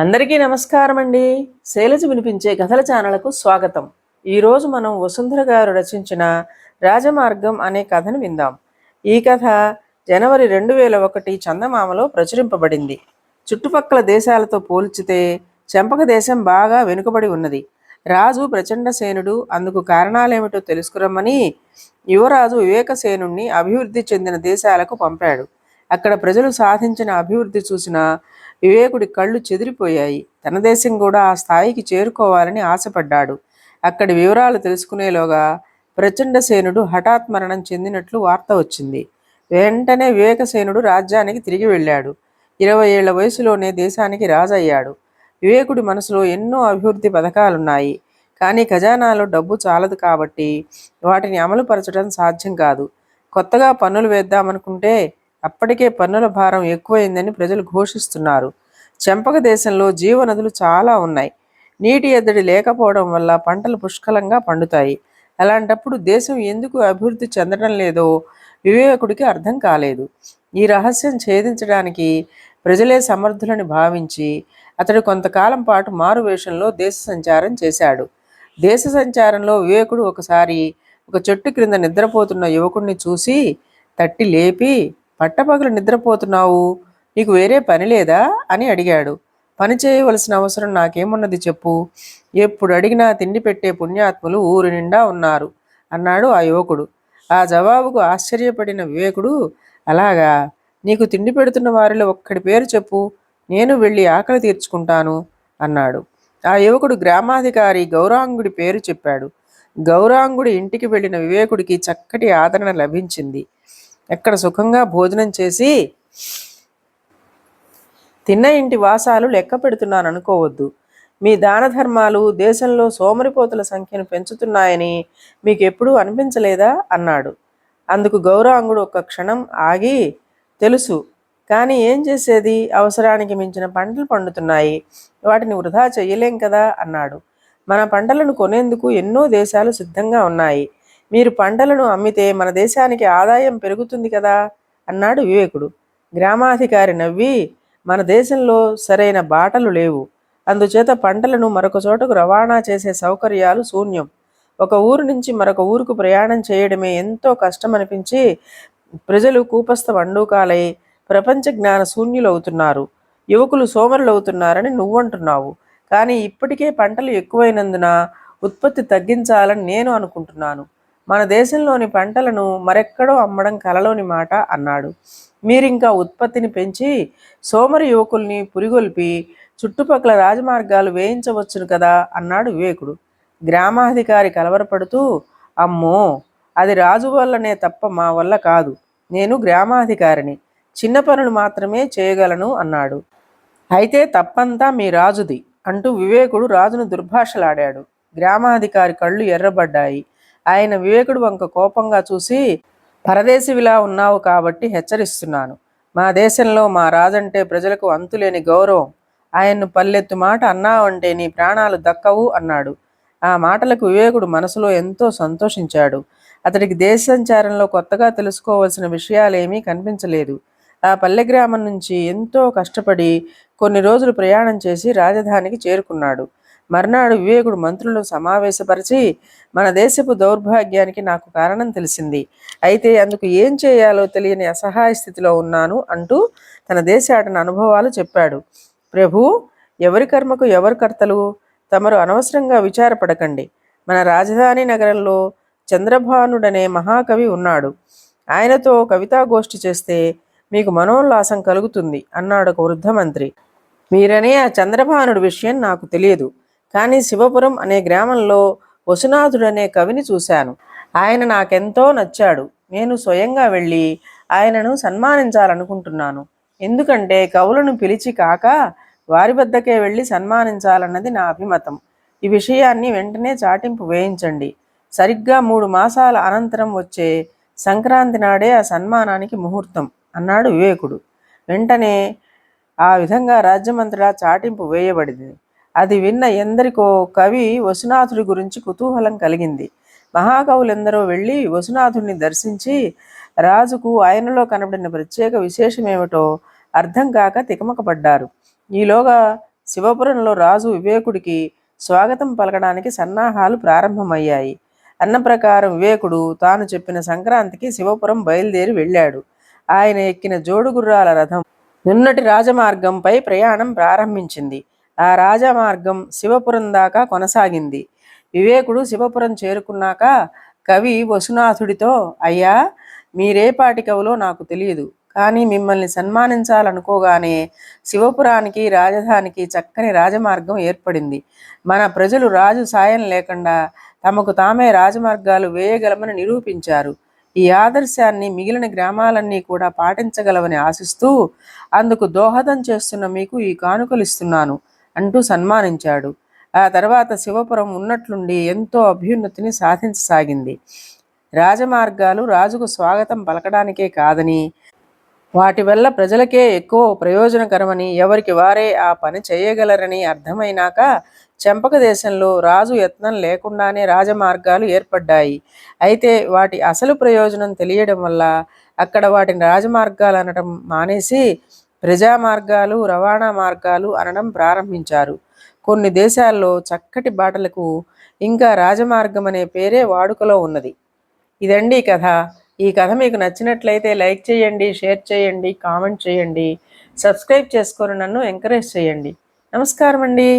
అందరికీ నమస్కారం అండి. శైలజ వినిపించే కథల ఛానల్కు స్వాగతం. ఈరోజు మనం వసుంధర గారు రచించిన రాజమార్గం అనే కథను విందాం. ఈ కథ జనవరి 2001 చందమామలో ప్రచురింపబడింది. చుట్టుపక్కల దేశాలతో పోల్చితే చెంపక దేశం బాగా వెనుకబడి ఉన్నది. రాజు ప్రచండసేనుడు. అందుకు కారణాలేమిటో తెలుసుకురమ్మని యువరాజు వివేకసేనుణ్ణి అభివృద్ధి చెందిన దేశాలకు పంపాడు. అక్కడ ప్రజలు సాధించిన అభివృద్ధి చూసిన వివేకుడి కళ్ళు చెదిరిపోయాయి. తన దేశం కూడా ఆ స్థాయికి చేరుకోవాలని ఆశపడ్డాడు. అక్కడి వివరాలు తెలుసుకునేలోగా ప్రచండసేనుడు హఠాత్ మరణం చెందినట్లు వార్త వచ్చింది. వెంటనే వివేకసేనుడు రాజ్యానికి తిరిగి వెళ్ళాడు. 20 ఏళ్ల వయసులోనే దేశానికి రాజయ్యాడు. వివేకుడి మనసులో ఎన్నో అభివృద్ధి పథకాలున్నాయి. కానీ ఖజానాలో డబ్బు చాలదు కాబట్టి వాటిని అమలుపరచడం సాధ్యం కాదు. కొత్తగా పన్నులు వేద్దామనుకుంటే అప్పటికే పన్నుల భారం ఎక్కువైందని ప్రజలు ఘోషిస్తున్నారు. చెంపక దేశంలో జీవనదులు చాలా ఉన్నాయి. నీటి ఎద్దడి లేకపోవడం వల్ల పంటలు పుష్కలంగా పండుతాయి. అలాంటప్పుడు దేశం ఎందుకు అభివృద్ధి చెందడం లేదో వివేకుడికి అర్థం కాలేదు. ఈ రహస్యం ఛేదించడానికి ప్రజలే సమర్థులని భావించి అతడు కొంతకాలం పాటు మారువేషంలో దేశ సంచారం చేశాడు. దేశ సంచారంలో వివేకుడు ఒకసారి ఒక చెట్టు క్రింద నిద్రపోతున్న యువకుడిని చూసి తట్టి లేపి, పట్టపగలు నిద్రపోతున్నావు, నీకు వేరే పని లేదా అని అడిగాడు. పని చేయవలసిన అవసరం నాకేమున్నది చెప్పు, ఎప్పుడు అడిగినా తిండి పెట్టే పుణ్యాత్ములు ఊరి నిండా ఉన్నారు అన్నాడు ఆ యువకుడు. ఆ జవాబుకు ఆశ్చర్యపడిన వివేకుడు, అలాగా, నీకు తిండి పెడుతున్న వారిలో ఒక్కడి పేరు చెప్పు, నేను వెళ్ళి ఆకలి తీర్చుకుంటాను అన్నాడు. ఆ యువకుడు గ్రామాధికారి గౌరాంగుడి పేరు చెప్పాడు. గౌరాంగుడి ఇంటికి వెళ్ళిన వివేకుడికి చక్కటి ఆదరణ లభించింది. ఎక్కడ సుఖంగా భోజనం చేసి తిన్న ఇంటి వాసాలు లెక్క పెడుతున్నాను అనుకోవద్దు. మీ దాన ధర్మాలు దేశంలో సోమరిపోతుల సంఖ్యను పెంచుతున్నాయని మీకు ఎప్పుడూ అనిపించలేదా అన్నాడు. అందుకు గౌరాంగుడు ఒక్క క్షణం ఆగి, తెలుసు, కానీ ఏం చేసేది, అవసరానికి మించిన పంటలు పండుతున్నాయి, వాటిని వృధా చెయ్యలేం కదా అన్నాడు. మన పంటలను కొనేందుకు ఎన్నో దేశాలు సిద్ధంగా ఉన్నాయి. మీరు పంటలను అమ్మితే మన దేశానికి ఆదాయం పెరుగుతుంది కదా అన్నాడు వివేకుడు. గ్రామాధికారి నవ్వి, మన దేశంలో సరైన బాటలు లేవు, అందుచేత పంటలను మరొక చోటకు రవాణా చేసే సౌకర్యాలు శూన్యం. ఒక ఊరు నుంచి మరొక ఊరుకు ప్రయాణం చేయడమే ఎంతో కష్టం అనిపించి ప్రజలు కూపస్థ వండూకాలై ప్రపంచ జ్ఞాన శూన్యులవుతున్నారు, యువకులు సోమరులవుతున్నారని నువ్వంటున్నావు. కానీ ఇప్పటికే పంటలు ఎక్కువైనందున ఉత్పత్తి తగ్గించాలని నేను అనుకుంటున్నాను. మన దేశంలోని పంటలను మరెక్కడో అమ్మడం కలలోని మాట అన్నాడు. మీరింకా ఉత్పత్తిని పెంచి సోమరి యువకుల్ని పురిగొల్పి చుట్టుపక్కల రాజమార్గాలు వేయించవచ్చును కదా అన్నాడు వివేకుడు. గ్రామాధికారి కలవరపడుతూ, అమ్మో, అది రాజు వల్లనే తప్ప మా వల్ల కాదు, నేను గ్రామాధికారిని, చిన్న పనులు మాత్రమే చేయగలను అన్నాడు. అయితే తప్పంతా మీ రాజుది అంటూ వివేకుడు రాజును దుర్భాషలాడాడు. గ్రామాధికారి కళ్ళు ఎర్రబడ్డాయి. ఆయన వివేకుడు వంక కోపంగా చూసి, పరదేశివిలా ఉన్నావు కాబట్టి హెచ్చరిస్తున్నాను. మా దేశంలో మా రాజంటే ప్రజలకు అంతులేని గౌరవం. ఆయన్ను పల్లెత్తు మాట అన్నావంటే నీ ప్రాణాలు దక్కవు అన్నాడు. ఆ మాటలకు వివేకుడు మనసులో ఎంతో సంతోషించాడు. అతడికి దేశ సంచారంలో కొత్తగా తెలుసుకోవలసిన విషయాలేమీ కనిపించలేదు. ఆ పల్లె గ్రామం నుంచి ఎంతో కష్టపడి కొన్ని రోజులు ప్రయాణం చేసి రాజధానికి చేరుకున్నాడు. మర్నాడు వివేకుడు మంత్రులను సమావేశపరిచి, మన దేశపు దౌర్భాగ్యానికి నాకు కారణం తెలిసింది. అయితే అందుకు ఏం చేయాలో తెలియని అసహాయ స్థితిలో ఉన్నాను అంటూ తన దేశాటన అనుభవాలు చెప్పాడు. ప్రభు, ఎవరి కర్మకు ఎవరు కర్తలు, తమరు అనవసరంగా విచారపడకండి. మన రాజధాని నగరంలో చంద్రభానుడనే మహాకవి ఉన్నాడు. ఆయనతో కవితాగోష్ఠి చేస్తే మీకు మనోల్లాసం కలుగుతుంది అన్నాడు ఒక వృద్ధ మంత్రి. మీరనే ఆ చంద్రభానుడి విషయం నాకు తెలియదు, కానీ శివపురం అనే గ్రామంలో వసునాథుడనే కవిని చూశాను. ఆయన నాకెంతో నచ్చాడు. నేను స్వయంగా వెళ్ళి ఆయనను సన్మానించాలనుకుంటున్నాను. ఎందుకంటే కవులను పిలిచి కాక వారి వద్దకే వెళ్ళి సన్మానించాలన్నది నా అభిమతం. ఈ విషయాన్ని వెంటనే చాటింపు వేయించండి. సరిగ్గా 3 మాసాల అనంతరం వచ్చే సంక్రాంతి నాడే ఆ సన్మానానికి ముహూర్తం అన్నాడు వివేకుడు. వెంటనే ఆ విధంగా రాజ్యమంతటా చాటింపు వేయబడింది. అది విన్న ఎందరికో కవి వసునాథుడి గురించి కుతూహలం కలిగింది. మహాకవులెందరో వెళ్ళి వసునాథుడిని దర్శించి రాజుకు ఆయనలో కనబడిన ప్రత్యేక విశేషమేమిటో అర్థం కాక తికమకపడ్డారు. ఈలోగా శివపురంలో రాజు వివేకుడికి స్వాగతం పలకడానికి సన్నాహాలు ప్రారంభమయ్యాయి. అన్న ప్రకారం వివేకుడు తాను చెప్పిన సంక్రాంతికి శివపురం బయలుదేరి వెళ్ళాడు. ఆయన ఎక్కిన జోడుగుర్రాల రథం నున్నటి రాజమార్గంపై ప్రయాణం ప్రారంభించింది. ఆ రాజమార్గం శివపురం దాకా కొనసాగింది. వివేకుడు శివపురం చేరుకున్నాక కవి వసునాథుడితో, అయ్యా, మీరేపాటి కవులో నాకు తెలియదు, కానీ మిమ్మల్ని సన్మానించాలనుకోగానే శివపురానికి రాజధానికి చక్కని రాజమార్గం ఏర్పడింది. మన ప్రజలు రాజు సాయం లేకుండా తమకు తామే రాజమార్గాలు వేయగలమని నిరూపించారు. ఈ ఆదర్శాన్ని మిగిలిన గ్రామాలన్నీ కూడా పాటించగలవని ఆశిస్తూ అందుకు దోహదం చేస్తున్న మీకు ఈ కానుకలిస్తున్నాను అంటూ సన్మానించాడు. ఆ తర్వాత శివపురం ఉన్నట్లుండి ఎంతో అభ్యున్నతిని సాధించసాగింది. రాజమార్గాలు రాజుకు స్వాగతం పలకడానికే కాదని, వాటి వల్ల ప్రజలకే ఎక్కువ ప్రయోజనకరమని, ఎవరికి వారే ఆ పని చేయగలరని అర్థమైనాక చెంపక దేశంలో రాజు యత్నం లేకుండానే రాజమార్గాలు ఏర్పడ్డాయి. అయితే వాటి అసలు ప్రయోజనం తెలియడం వల్ల అక్కడ వాటిని రాజమార్గాలు అనడం మానేసి ప్రజా మార్గాలు, రవాణా మార్గాలు అనడం ప్రారంభించారు. కొన్ని దేశాల్లో చక్కటి బాటలకు ఇంకా రాజమార్గం అనే పేరే వాడుకలో ఉన్నది. ఇదండి కథ. ఈ కథ మీకు నచ్చినట్లయితే లైక్ చేయండి, షేర్ చేయండి, కామెంట్ చేయండి, సబ్స్క్రైబ్ చేసుకొని నన్ను ఎంకరేజ్ చేయండి. నమస్కారం అండి.